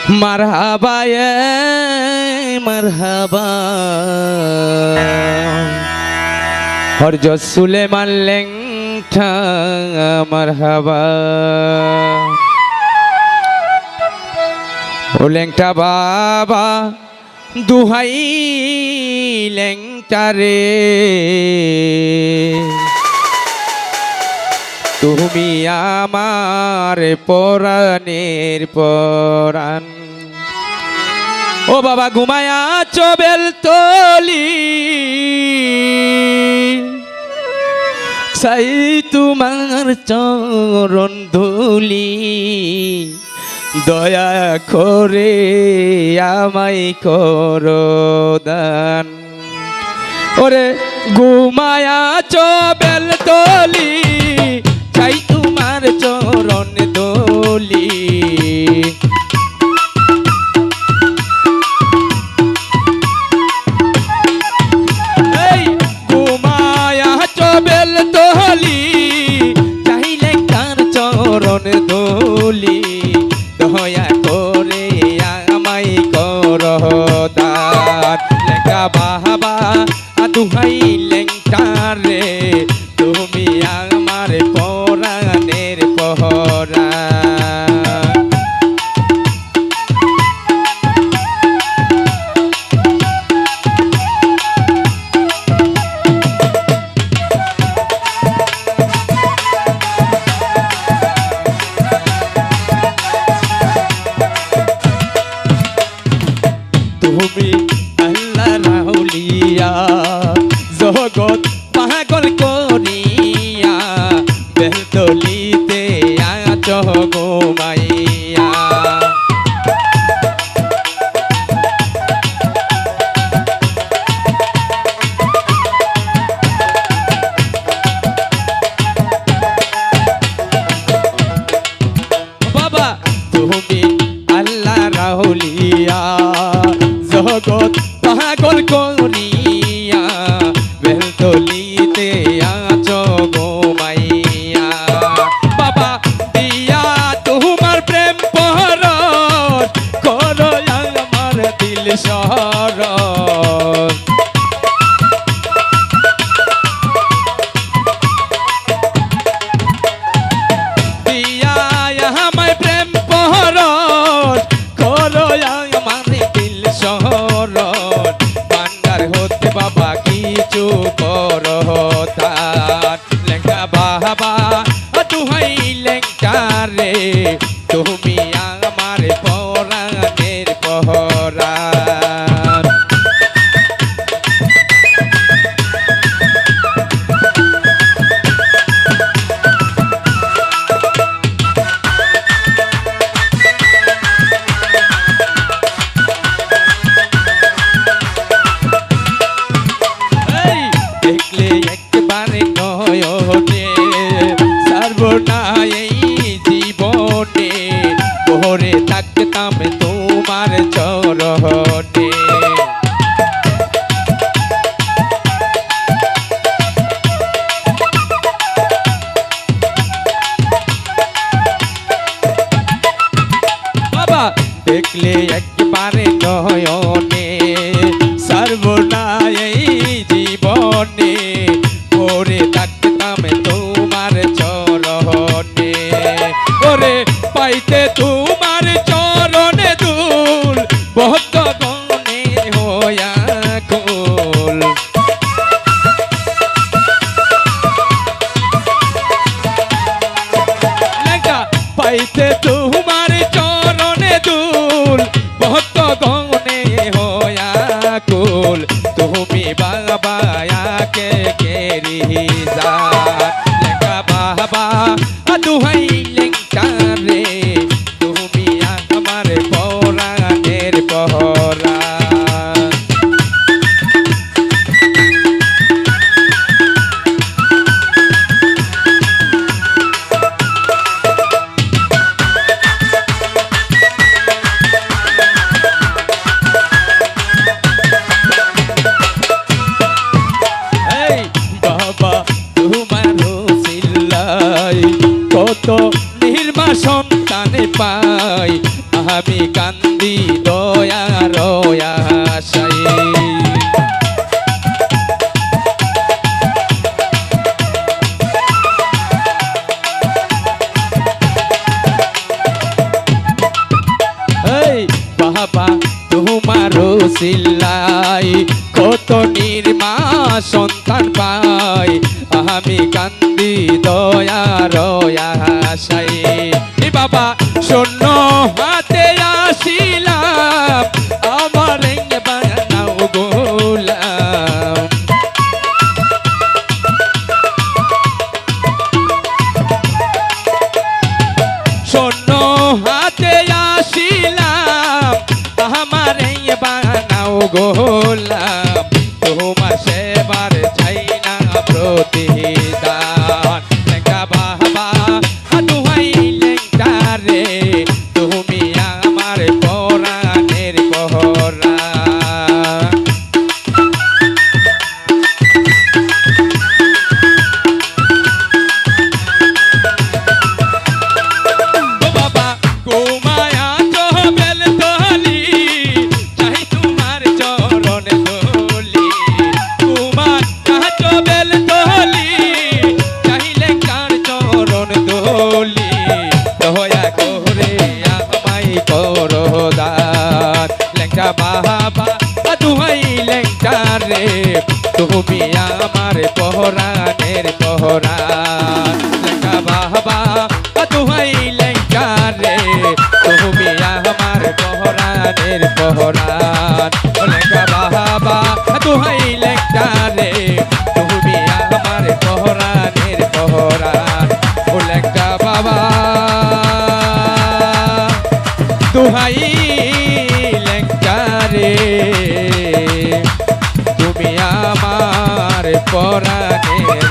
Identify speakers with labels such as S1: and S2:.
S1: মারহাবা মারহাবা হরজত সুলেমান লেংটা মারহাবা ও লেংটা বাবা দুহাই লেংটা রে তুমি আমার পরাণের পরাণ ও বাবা ঘুমায়া চবেল তলি চাই তোমার চরণ ধুলি দয়া করে আমায় করো দান ওরে ঘুমায়া চবেল তলি চাই তোমার চরণ ধুলি চরণ ধুলি দয়া করে আমায় করো দান লেখা বাবা দুহাই লেংটা রে তুমি আমার পরাণের পহরা তুমি আল্লাহ রাউলিয়া জগৎ পাগল করিয়া বেলতলিতে আছো ঘুমাইয়া বাবা তুমি আল্লাহ রাউলিয়া জগৎ পাগল করিয়া বেলতলিতে আছো ঘুমাইয়া বাবা দিয়া তোমার প্রেম পহরণ করো আমার দিল শহরণ দিয়া আমায় প্রেম পহরণ করো আমার দিল শহরণ ভান্ডার হতে বাবা কিছু করো তার লেখা বাবা দুহাই লেংটা রে তুমি আমার পরাণের পহরা দেখলে একবারে নয়নে সর্বনা এই জীবনে ভরে থাকতাম তোমার চরণে বাবা দেখলে একবারে নয়নে সর্বনা এই জীবনে ভরে থাকতাম তোমার চরণে ওরে পাইতে তোমার চরণে দুল বহুত গনে হইয়া কুল লেখা পাইতে তোমার চরণে দুল বহুত গনে আমি কান্দি দয়ার আশায়। এই বাবা তোমার সিল্লাই কত নির্মা সন্তান পাই, আমি কান্দি দয়ার আশায়। এ বাবা শূন্য হাতে আসিলাম, আমার বানাও গোলাম। শূন্য হাতে আসিলাম, আমার বানাও গোলাম। তোমার সেবার চাই না প্রতিদান। লেঙ্গা বাবা দুহাই লেঙ্গা রে, তুমি আমার পরাণের পহরা। ও বাবা ঘুমায়া চহবেল তলি, চাই তোমার চরণ ধুলি। ঘুমায়া চহবেল তলি, চাইলে কার চরণ ধুলি। দয়া করে আমায় করো দান। লেঙ্গা বাবা দুহাই লেঙ্গা রে, তুমি আমার পহরানের পহরান। লেঙ্গা বাবা দুহাই লেঙ্গা রে, তুমি আমার পহরানের পহরান। লেঙ্গা বাবা দুহাই লেঙ্গা রে, তুমি আমার পহরানের পহরান। ও লেঙ্গা বাবা দুহাই লেঙ্গা রে, তুমি আমার পরাণের